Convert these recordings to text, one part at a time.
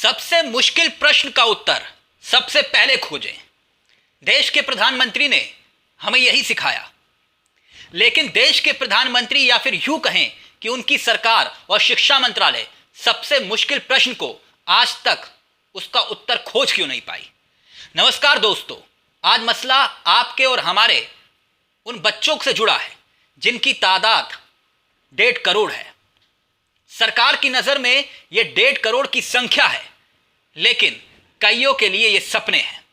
सबसे मुश्किल प्रश्न का उत्तर सबसे पहले खोजें। देश के प्रधानमंत्री ने हमें यही सिखाया। लेकिन देश के प्रधानमंत्री या फिर यूं कहें कि उनकी सरकार और शिक्षा मंत्रालय सबसे मुश्किल प्रश्न को आज तक उसका उत्तर खोज क्यों नहीं पाई। नमस्कार दोस्तों, आज मसला आपके और हमारे उन बच्चों से जुड़ा है जिनकी तादाद 1.5 करोड़ है। सरकार की नज़र में ये 1.5 करोड़ की संख्या है, लेकिन कईयों के लिए ये सपने हैं।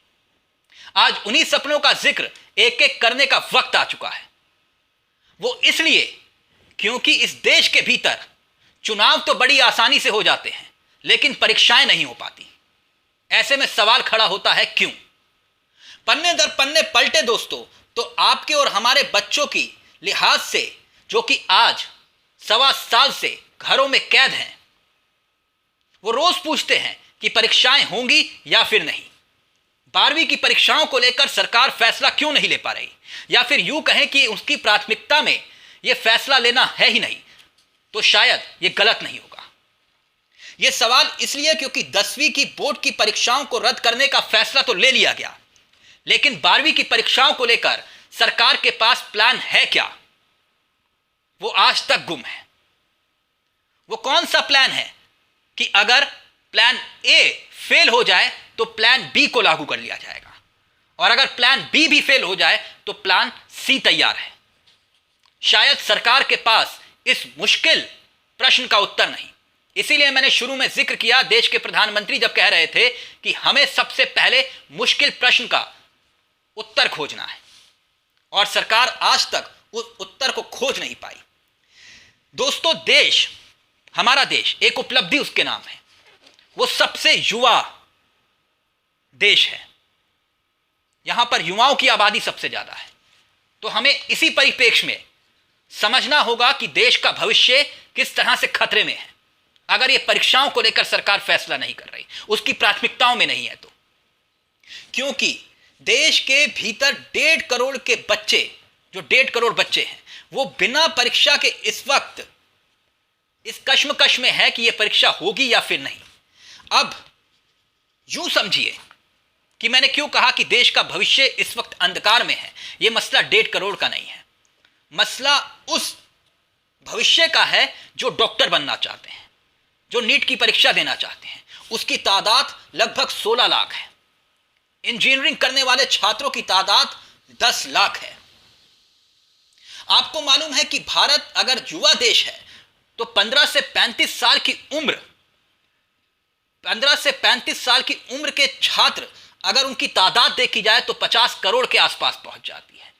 आज उन्हीं सपनों का जिक्र एक एक करने का वक्त आ चुका है। वो इसलिए क्योंकि इस देश के भीतर चुनाव तो बड़ी आसानी से हो जाते हैं, लेकिन परीक्षाएं नहीं हो पाती। ऐसे में सवाल खड़ा होता है, क्यों? पन्ने दर पन्ने पलटे दोस्तों तो आपके और हमारे बच्चों की लिहाज से, जो कि आज 1.25 साल से घरों में कैद हैं, वो रोज पूछते हैं कि परीक्षाएं होंगी या फिर नहीं। 12वीं की परीक्षाओं को लेकर सरकार फैसला क्यों नहीं ले पा रही, या फिर यूं कहें कि उसकी प्राथमिकता में यह फैसला लेना है ही नहीं, तो शायद यह गलत नहीं होगा। यह सवाल इसलिए क्योंकि 10वीं की बोर्ड की परीक्षाओं को रद्द करने का फैसला तो ले लिया गया, लेकिन 12वीं की परीक्षाओं को लेकर सरकार के पास प्लान है क्या, वो आज तक गुम है। वो कौन सा प्लान है कि अगर प्लान ए फेल हो जाए तो प्लान बी को लागू कर लिया जाएगा, और अगर प्लान बी भी फेल हो जाए तो प्लान सी तैयार है। शायद सरकार के पास इस मुश्किल प्रश्न का उत्तर नहीं। इसीलिए मैंने शुरू में जिक्र किया, देश के प्रधानमंत्री जब कह रहे थे कि हमें सबसे पहले मुश्किल प्रश्न का उत्तर खोजना है, और सरकार आज तक उस उत्तर को खोज नहीं पाई। दोस्तों, देश, हमारा देश, एक उपलब्धि उसके नाम है, वो सबसे युवा देश है। यहां पर युवाओं की आबादी सबसे ज्यादा है। तो हमें इसी परिप्रेक्ष्य में समझना होगा कि देश का भविष्य किस तरह से खतरे में है अगर ये परीक्षाओं को लेकर सरकार फैसला नहीं कर रही, उसकी प्राथमिकताओं में नहीं है तो। क्योंकि देश के भीतर 1.5 करोड़ के बच्चे, जो 1.5 करोड़ बच्चे हैं, वो बिना परीक्षा के इस वक्त इस कश्मकश में है कि यह परीक्षा होगी या फिर नहीं। अब यूं समझिए कि मैंने क्यों कहा कि देश का भविष्य इस वक्त अंधकार में है। यह मसला 1.5 करोड़ का नहीं है, मसला उस भविष्य का है जो डॉक्टर बनना चाहते हैं, जो नीट की परीक्षा देना चाहते हैं। उसकी तादाद लगभग 16 लाख है। इंजीनियरिंग करने वाले छात्रों की तादाद 10 लाख है। आपको मालूम है कि भारत अगर युवा देश है तो 15 से 35 साल की उम्र 15 से 35 साल की उम्र के छात्र, अगर उनकी तादाद देखी जाए तो 50 करोड़ के आसपास पहुंच जाती है।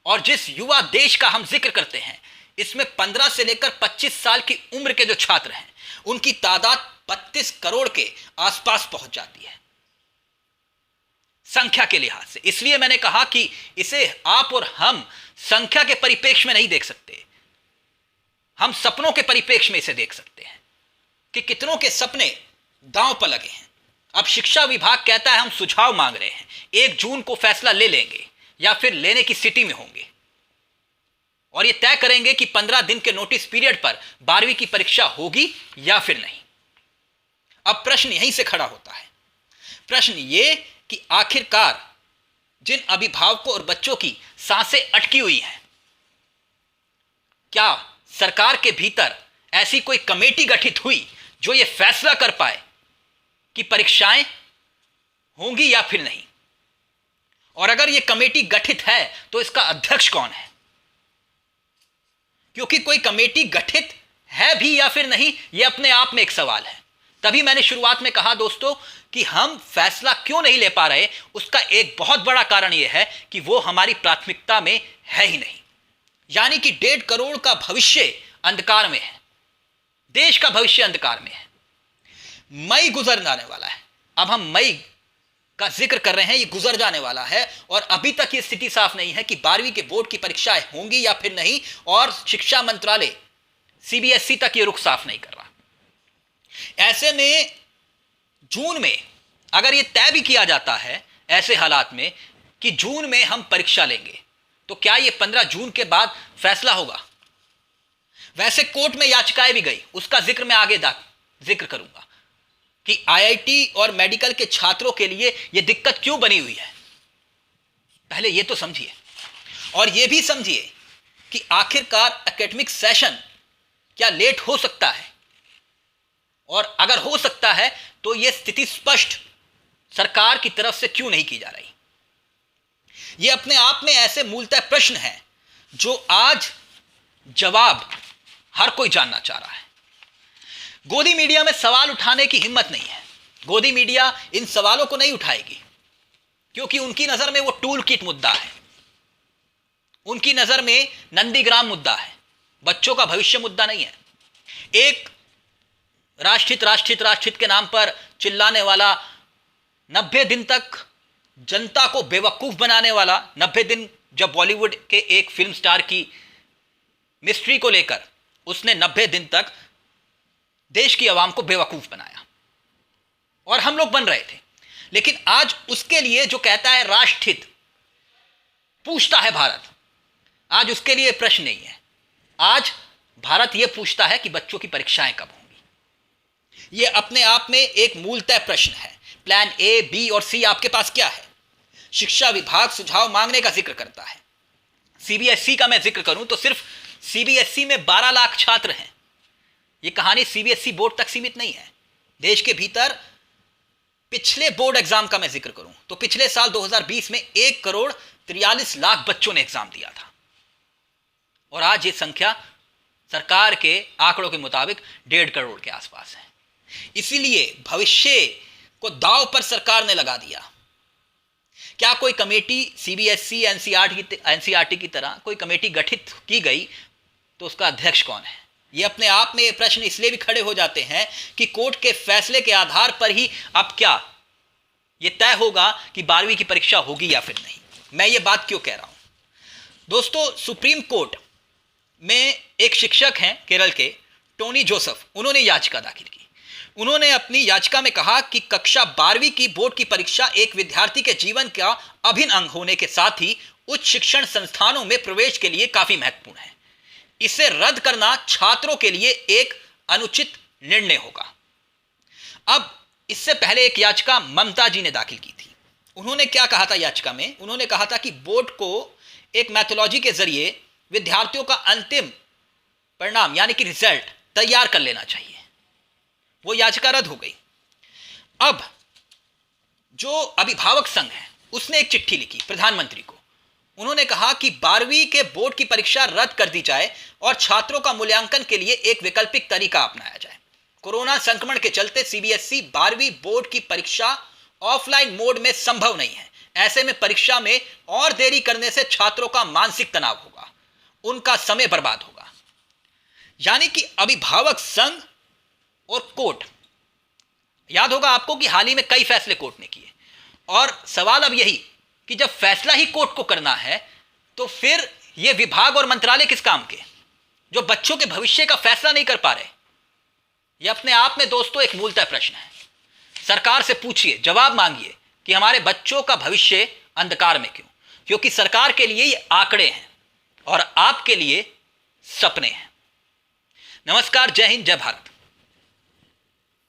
और जिस युवा देश का हम जिक्र करते हैं, इसमें 15 से लेकर 25 साल की उम्र के जो छात्र हैं, उनकी तादाद 32 करोड़ के आसपास पहुंच जाती है संख्या के लिहाज से। इसलिए मैंने कहा कि इसे आप और हम संख्या के परिप्रेक्ष्य में नहीं देख सकते, हम सपनों के परिप्रेक्ष्य में इसे देख सकते हैं कि कितनों के सपने दांव पर लगे हैं। अब शिक्षा विभाग कहता है हम सुझाव मांग रहे हैं, 1 जून को फैसला ले लेंगे या फिर लेने की स्थिति में होंगे, और यह तय करेंगे कि 15 दिन के नोटिस पीरियड पर 12वीं की परीक्षा होगी या फिर नहीं। अब प्रश्न यहीं से खड़ा होता है। प्रश्न यह कि आखिरकार जिन अभिभावकों और बच्चों की सांसें अटकी हुई हैं, क्या सरकार के भीतर ऐसी कोई कमेटी गठित हुई जो यह फैसला कर पाए कि परीक्षाएं होंगी या फिर नहीं? और अगर यह कमेटी गठित है तो इसका अध्यक्ष कौन है? क्योंकि कोई कमेटी गठित है भी या फिर नहीं, यह अपने आप में एक सवाल है। तभी मैंने शुरुआत में कहा दोस्तों कि हम फैसला क्यों नहीं ले पा रहे, उसका एक बहुत बड़ा कारण यह है कि वो हमारी प्राथमिकता में है ही नहीं। यानी कि 1.5 करोड़ का भविष्य अंधकार में है, देश का भविष्य अंधकार में है। मई गुजर जाने वाला है। अब हम मई का जिक्र कर रहे हैं, ये गुजर जाने वाला है, और अभी तक ये स्थिति साफ नहीं है कि 12वीं के बोर्ड की परीक्षाएं होंगी या फिर नहीं, और शिक्षा मंत्रालय सीबीएसई तक ये रुख साफ नहीं कर रहा। ऐसे में जून में अगर ये तय भी किया जाता है ऐसे हालात में कि जून में हम परीक्षा लेंगे, तो क्या ये 15 जून के बाद फैसला होगा? वैसे कोर्ट में याचिकाएं भी गई, उसका जिक्र मैं आगे जिक्र करूंगा। कि आईआईटी और मेडिकल के छात्रों के लिए यह दिक्कत क्यों बनी हुई है। पहले यह तो समझिए, और यह भी समझिए कि आखिरकार एकेडमिक सेशन क्या लेट हो सकता है, और अगर हो सकता है तो यह स्थिति स्पष्ट सरकार की तरफ से क्यों नहीं की जा रही। यह अपने आप में ऐसे मूलतः प्रश्न हैं जो आज जवाब हर कोई जानना चाह रहा है। गोदी मीडिया में सवाल उठाने की हिम्मत नहीं है। गोदी मीडिया इन सवालों को नहीं उठाएगी क्योंकि उनकी नजर में वो टूल किट मुद्दा है, उनकी नजर में नंदीग्राम मुद्दा है, बच्चों का भविष्य मुद्दा नहीं है। एक राष्ट्रहित के नाम पर चिल्लाने वाला, 90 दिन तक जनता को बेवकूफ बनाने वाला, 90 दिन जब बॉलीवुड के एक फिल्म स्टार की मिस्ट्री को लेकर उसने 90 दिन तक देश की आवाम को बेवकूफ बनाया और हम लोग बन रहे थे। लेकिन आज उसके लिए जो कहता है राष्ट्रहित पूछता है भारत, आज उसके लिए प्रश्न नहीं है। आज भारत यह पूछता है कि बच्चों की परीक्षाएं कब होंगी। यह अपने आप में एक मूलतः प्रश्न है। प्लान ए, बी और सी आपके पास क्या है? शिक्षा विभाग सुझाव मांगने का जिक्र करता है। सीबीएसई का मैं जिक्र करूं तो सिर्फ सीबीएसई में 12 लाख छात्र हैं। यह कहानी सीबीएसई बोर्ड तक सीमित नहीं है। देश के भीतर पिछले बोर्ड एग्जाम का मैं जिक्र करूं तो पिछले साल 2020 में 1,43,00,000 बच्चों ने एग्जाम दिया था, और आज यह संख्या सरकार के आंकड़ों के मुताबिक 1.5 करोड़ के आसपास है। इसीलिए भविष्य को दांव पर सरकार ने लगा दिया। क्या कोई कमेटी सीबीएसई एनसीईआरटी की तरह कोई कमेटी गठित की गई तो उसका अध्यक्ष कौन है? ये अपने आप में ये प्रश्न इसलिए भी खड़े हो जाते हैं कि कोर्ट के फैसले के आधार पर ही अब क्या ये तय होगा कि 12वीं की परीक्षा होगी या फिर नहीं। मैं ये बात क्यों कह रहा हूं दोस्तों, सुप्रीम कोर्ट में एक शिक्षक हैं केरल के, टोनी जोसेफ, उन्होंने याचिका दाखिल की। उन्होंने अपनी याचिका में कहा कि कक्षा 12वीं की बोर्ड की परीक्षा एक विद्यार्थी के जीवन का अभिन्न अंग होने के साथ ही उच्च शिक्षण संस्थानों में प्रवेश के लिए काफी महत्वपूर्ण है। इसे रद्द करना छात्रों के लिए एक अनुचित निर्णय होगा। अब इससे पहले एक याचिका ममता जी ने दाखिल की थी। उन्होंने क्या कहा था याचिका में? उन्होंने कहा था कि बोर्ड को एक मैथोलॉजी के जरिए विद्यार्थियों का अंतिम परिणाम यानी कि रिजल्ट तैयार कर लेना चाहिए। वो याचिका रद्द हो गई। अब जो अभिभावक संघ है उसने एक चिट्ठी लिखी प्रधानमंत्री को। उन्होंने कहा कि 12वीं के बोर्ड की परीक्षा रद्द कर दी जाए और छात्रों का मूल्यांकन के लिए एक वैकल्पिक तरीका अपनाया जाए। कोरोना संक्रमण के चलते सीबीएसई 12वीं बोर्ड की परीक्षा ऑफलाइन मोड में संभव नहीं है। ऐसे में परीक्षा में और देरी करने से छात्रों का मानसिक तनाव होगा, उनका समय बर्बाद होगा। यानी कि अभिभावक संघ और कोर्ट, याद होगा आपको कि हाल ही में कई फैसले कोर्ट ने किए, और सवाल अब यही कि जब फैसला ही कोर्ट को करना है तो फिर ये विभाग और मंत्रालय किस काम के, जो बच्चों के भविष्य का फैसला नहीं कर पा रहे। ये अपने आप में दोस्तों एक मूलतः प्रश्न है। सरकार से पूछिए, जवाब मांगिए कि हमारे बच्चों का भविष्य अंधकार में क्यों? क्योंकि सरकार के लिए ये आंकड़े हैं और आपके लिए सपने हैं। नमस्कार, जय हिंद, जय भारत।